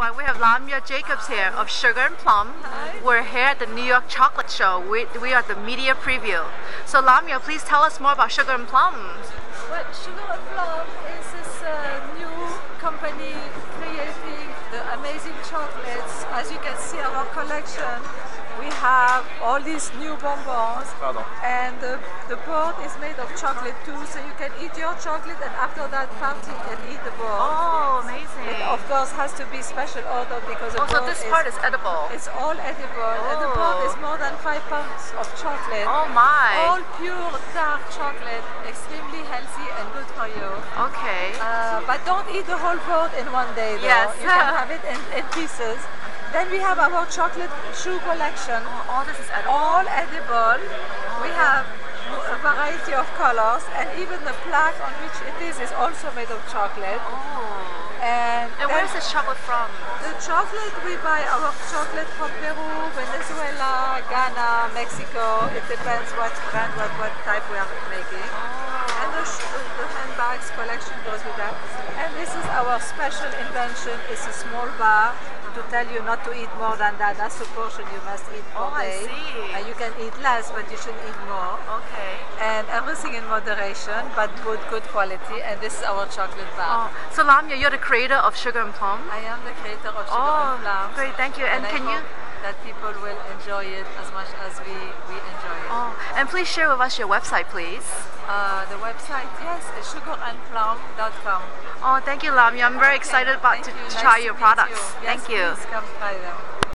everyone. We have Lamia Jacobs here of Sugar and Plum. Hi. We're here at the New York Chocolate Show. We are at the media preview. So Lamia, please tell us more about Sugar and Plum. Well, Sugar and Plum is this new company creating the amazing chocolates. As you can see, our collection, we have all these new bonbons, and the board is made of chocolate too, so you can eat your chocolate and after that party and eat the board. Oh, amazing. It of course has to be special order because the so board this part is edible. It's all edible, and the board is more than 5 pounds of chocolate. Oh my. All pure dark chocolate, extremely healthy and good for you. Okay. But don't eat the whole board in one day though. Yes. You can have it in pieces. Then we have our chocolate shoe collection. All this is edible. All edible. We have a variety of colors, and even the plaque on which it is also made of chocolate. Oh. And where is this chocolate from? The chocolate, we buy our chocolate from Peru, Venezuela, Ghana, Mexico. It depends what brand, what type we are making. Oh. And the handbags collection goes with that. And this is our special invention. It's a small bar to tell you not to eat more than that. That's the portion you must eat per day. I see. And you can eat less, but you should eat more. Okay. And everything in moderation, but good quality. And this is our chocolate bar. Oh. So Lamia, you're the creator of Sugar and Plum? I am the creator of Sugar and Plum. Great, thank you. And can I you? hope that people will enjoy it as much as we enjoy it. Oh, and please share with us your website, please. The website, yes, is sugarandplum.com. Oh, thank you, Lamia. I'm very excited to try your products. Yes, thank you. Please come try them.